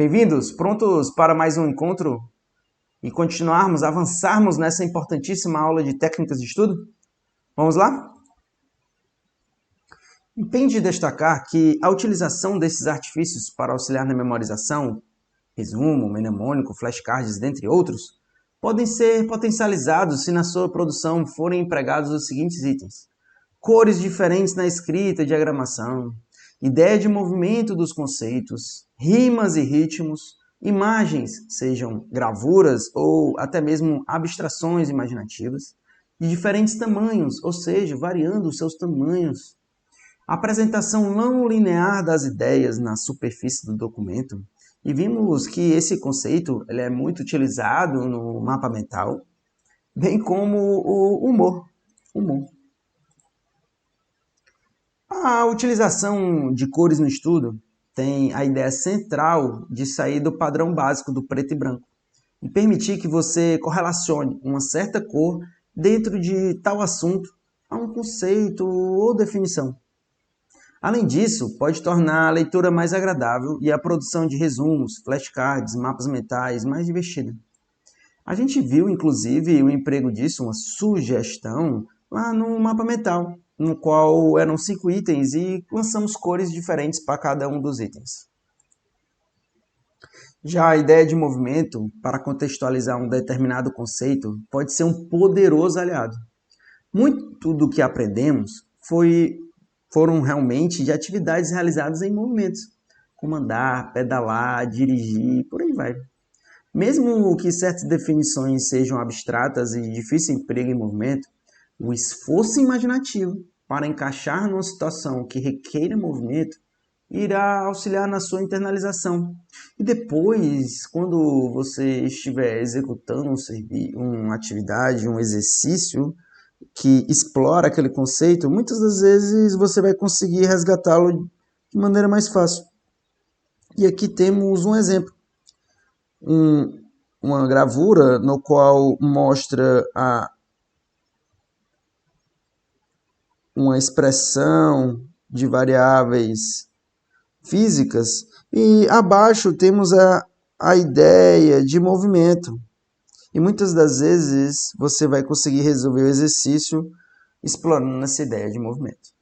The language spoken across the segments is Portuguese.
Bem-vindos, prontos para mais um encontro e avançarmos nessa importantíssima aula de técnicas de estudo? Vamos lá? Impende destacar que a utilização desses artifícios para auxiliar na memorização, resumo, mnemônico, flashcards, dentre outros, podem ser potencializados se na sua produção forem empregados os seguintes itens: cores diferentes na escrita e diagramação, ideia de movimento dos conceitos, rimas e ritmos, imagens, sejam gravuras ou até mesmo abstrações imaginativas, de diferentes tamanhos, ou seja, variando os seus tamanhos. A apresentação não linear das ideias na superfície do documento, e vimos que esse conceito ele é muito utilizado no mapa mental, bem como o humor. A utilização de cores no estudo tem a ideia central de sair do padrão básico do preto e branco e permitir que você correlacione uma certa cor dentro de tal assunto a um conceito ou definição. Além disso, pode tornar a leitura mais agradável e a produção de resumos, flashcards, mapas mentais mais divertida. A gente viu, inclusive, o emprego disso, uma sugestão, lá no mapa mental, no qual eram 5 itens e lançamos cores diferentes para cada um dos itens. Já a ideia de movimento, para contextualizar um determinado conceito, pode ser um poderoso aliado. Muito do que aprendemos foram realmente de atividades realizadas em movimentos, como andar, pedalar, dirigir, por aí vai. Mesmo que certas definições sejam abstratas e de difícil emprego em movimento, o esforço imaginativo para encaixar numa situação que requeira movimento irá auxiliar na sua internalização. E depois, quando você estiver executando uma atividade, um exercício que explora aquele conceito, muitas das vezes você vai conseguir resgatá-lo de maneira mais fácil. E aqui temos um exemplo. Uma gravura no qual mostra uma expressão de variáveis físicas e abaixo temos a ideia de movimento. E muitas das vezes você vai conseguir resolver o exercício explorando essa ideia de movimento.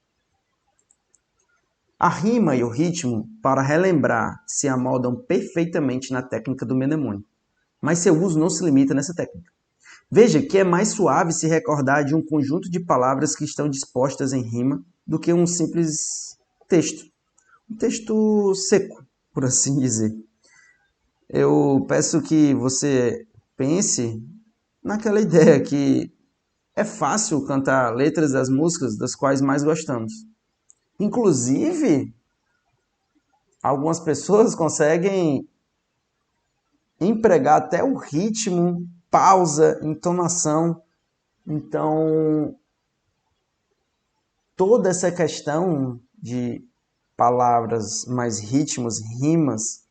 A rima e o ritmo, para relembrar, se amoldam perfeitamente na técnica do mnemônico, mas seu uso não se limita nessa técnica. Veja que é mais suave se recordar de um conjunto de palavras que estão dispostas em rima do que um simples texto. Um texto seco, por assim dizer. Eu peço que você pense naquela ideia que é fácil cantar letras das músicas das quais mais gostamos. Inclusive, algumas pessoas conseguem empregar até o ritmo, pausa, entonação. Então, toda essa questão de palavras, mais ritmos, rimas,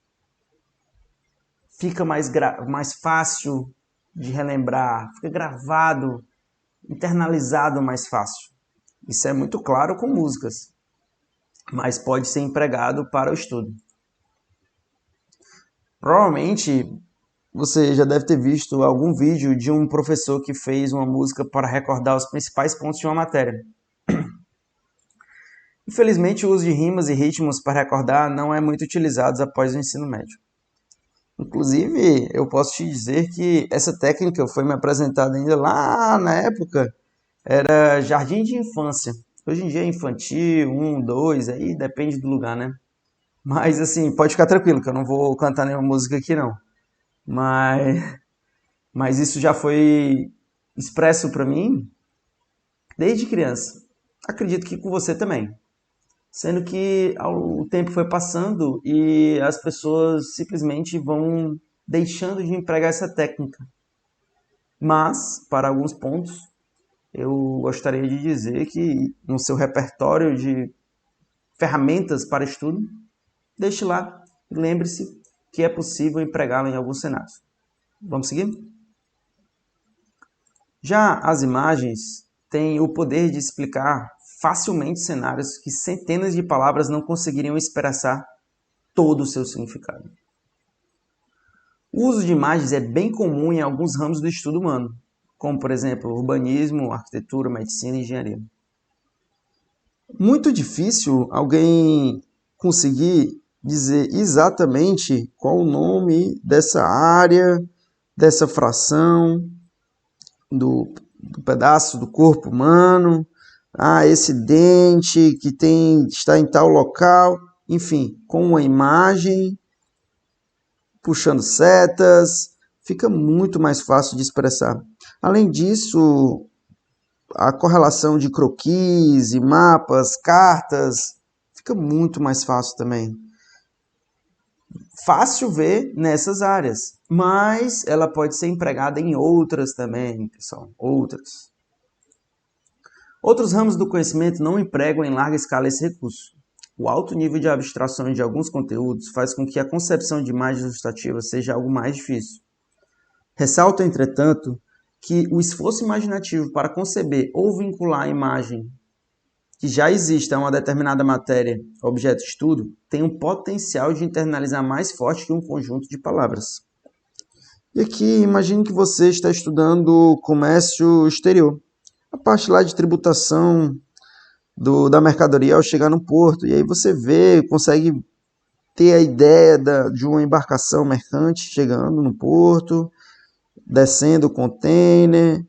fica mais fácil de relembrar, fica gravado, internalizado mais fácil. Isso é muito claro com músicas, mas pode ser empregado para o estudo. Provavelmente você já deve ter visto algum vídeo de um professor que fez uma música para recordar os principais pontos de uma matéria. Infelizmente, o uso de rimas e ritmos para recordar não é muito utilizado após o ensino médio. Inclusive, eu posso te dizer que essa técnica foi me apresentada ainda lá na época, era jardim de infância. Hoje em dia é infantil, 1, 2, aí depende do lugar, né? Mas assim, pode ficar tranquilo que eu não vou cantar nenhuma música aqui não. Mas isso já foi expresso para mim desde criança. Acredito que com você também. Sendo que o tempo foi passando e as pessoas simplesmente vão deixando de empregar essa técnica. Mas, para alguns pontos, eu gostaria de dizer que no seu repertório de ferramentas para estudo, deixe lá e lembre-se que é possível empregá-la em alguns cenários. Vamos seguir? Já as imagens têm o poder de explicar facilmente cenários que centenas de palavras não conseguiriam expressar todo o seu significado. O uso de imagens é bem comum em alguns ramos do estudo humano, como, por exemplo, urbanismo, arquitetura, medicina e engenharia. Muito difícil alguém conseguir dizer exatamente qual o nome dessa área, dessa fração, do pedaço do corpo humano, esse dente que está em tal local, enfim, com uma imagem, puxando setas, fica muito mais fácil de expressar. Além disso, a correlação de croquis e mapas, cartas, fica muito mais fácil também. Fácil ver nessas áreas, mas ela pode ser empregada em outras também, pessoal, outras. Outros ramos do conhecimento não empregam em larga escala esse recurso. O alto nível de abstração de alguns conteúdos faz com que a concepção de imagens ilustrativas seja algo mais difícil. Ressalto, entretanto, que o esforço imaginativo para conceber ou vincular a imagem que já existe a uma determinada matéria, objeto de estudo, tem um potencial de internalizar mais forte que um conjunto de palavras. E aqui, imagine que você está estudando comércio exterior. A parte lá de tributação da mercadoria ao chegar no porto. E aí você vê, consegue ter a ideia de uma embarcação mercante chegando no porto, descendo o container,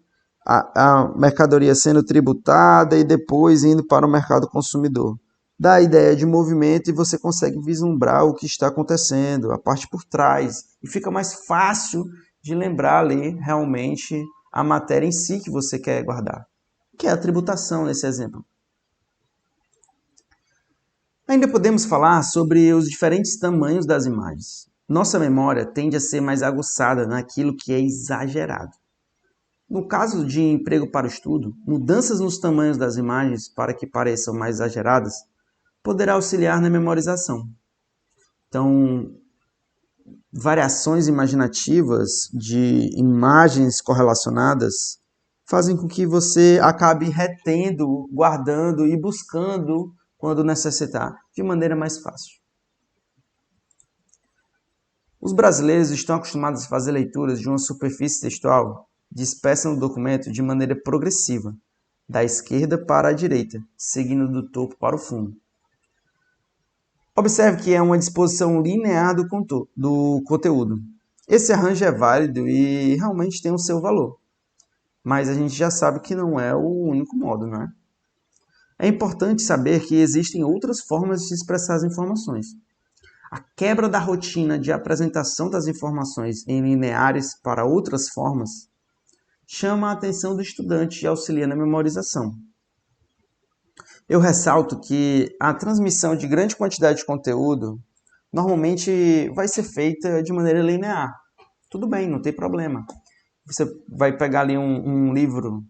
a mercadoria sendo tributada e depois indo para o mercado consumidor. Dá a ideia de movimento e você consegue vislumbrar o que está acontecendo, a parte por trás. E fica mais fácil de lembrar ali realmente a matéria em si que você quer guardar, que é a tributação nesse exemplo. Ainda podemos falar sobre os diferentes tamanhos das imagens. Nossa memória tende a ser mais aguçada naquilo que é exagerado. No caso de emprego para o estudo, mudanças nos tamanhos das imagens para que pareçam mais exageradas poderá auxiliar na memorização. Então, variações imaginativas de imagens correlacionadas fazem com que você acabe retendo, guardando e buscando quando necessitar, de maneira mais fácil. Os brasileiros estão acostumados a fazer leituras de uma superfície textual dispersa no documento de maneira progressiva, da esquerda para a direita, seguindo do topo para o fundo. Observe que é uma disposição linear do conteúdo. Esse arranjo é válido e realmente tem o seu valor, mas a gente já sabe que não é o único modo, não é? É importante saber que existem outras formas de expressar as informações. A quebra da rotina de apresentação das informações em lineares para outras formas chama a atenção do estudante e auxilia na memorização. Eu ressalto que a transmissão de grande quantidade de conteúdo normalmente vai ser feita de maneira linear. Tudo bem, não tem problema. Você vai pegar ali um livro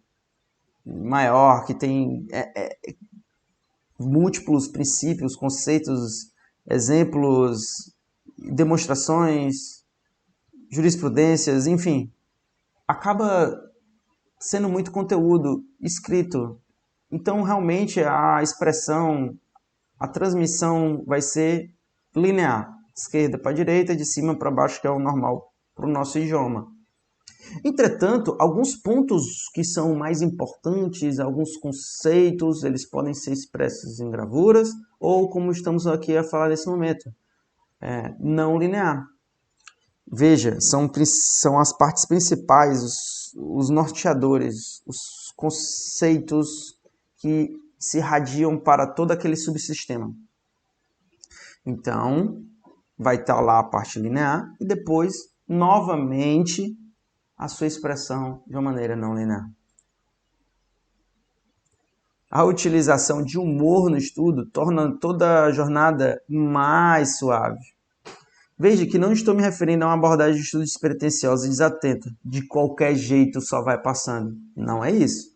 maior que tem múltiplos princípios, conceitos, exemplos, demonstrações, jurisprudências, enfim. Acaba sendo muito conteúdo escrito. Então, realmente, a expressão, a transmissão vai ser linear. Esquerda para direita, de cima para baixo, que é o normal para o nosso idioma. Entretanto, alguns pontos que são mais importantes, alguns conceitos, eles podem ser expressos em gravuras ou, como estamos aqui a falar nesse momento, não linear. Veja, são as partes principais, os norteadores, os conceitos que se irradiam para todo aquele subsistema. Então, vai estar lá a parte linear e depois, novamente, a sua expressão de uma maneira não linear. A utilização de humor no estudo torna toda a jornada mais suave. Veja que não estou me referindo a uma abordagem de estudo despretensiosa e desatenta. De qualquer jeito só vai passando. Não é isso.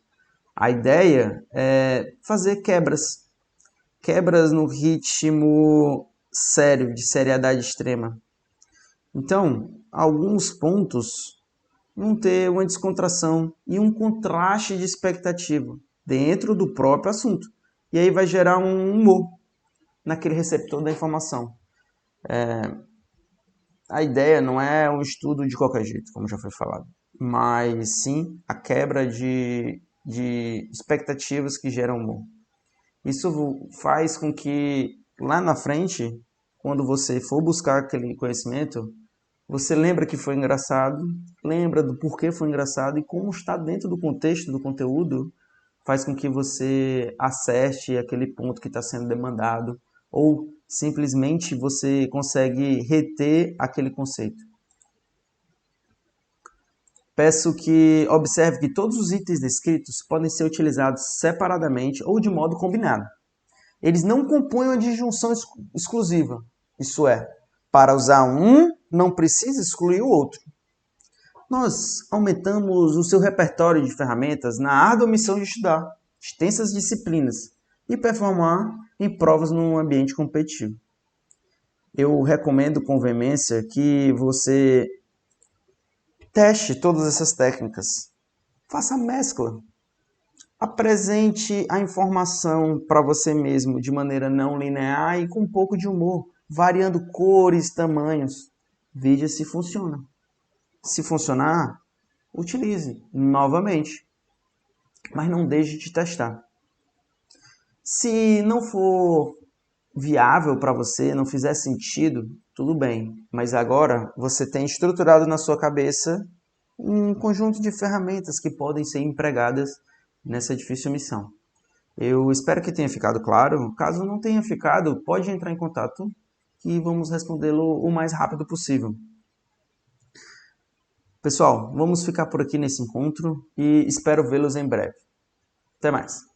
A ideia é fazer quebras. Quebras no ritmo sério, de seriedade extrema. Então, alguns pontos vão ter uma descontração e um contraste de expectativa dentro do próprio assunto. E aí vai gerar um humor naquele receptor da informação. A ideia não é um estudo de qualquer jeito, como já foi falado, mas sim a quebra de expectativas que geram humor. Isso faz com que lá na frente, quando você for buscar aquele conhecimento, você lembra que foi engraçado, lembra do porquê foi engraçado e como está dentro do contexto do conteúdo, faz com que você acerte aquele ponto que está sendo demandado ou simplesmente você consegue reter aquele conceito. Peço que observe que todos os itens descritos podem ser utilizados separadamente ou de modo combinado. Eles não compõem uma disjunção exclusiva. Isso é, para usar um, não precisa excluir o outro. Nós aumentamos o seu repertório de ferramentas na árdua missão de estudar extensas disciplinas e performar em provas num ambiente competitivo. Eu recomendo com veemência que você teste todas essas técnicas. Faça a mescla. Apresente a informação para você mesmo de maneira não linear e com um pouco de humor, variando cores, tamanhos. Veja se funciona. Se funcionar, utilize novamente, mas não deixe de testar. Se não for viável para você, não fizer sentido, tudo bem, mas agora você tem estruturado na sua cabeça um conjunto de ferramentas que podem ser empregadas nessa difícil missão. Eu espero que tenha ficado claro. Caso não tenha ficado, pode entrar em contato que vamos respondê-lo o mais rápido possível. Pessoal, vamos ficar por aqui nesse encontro e espero vê-los em breve. Até mais!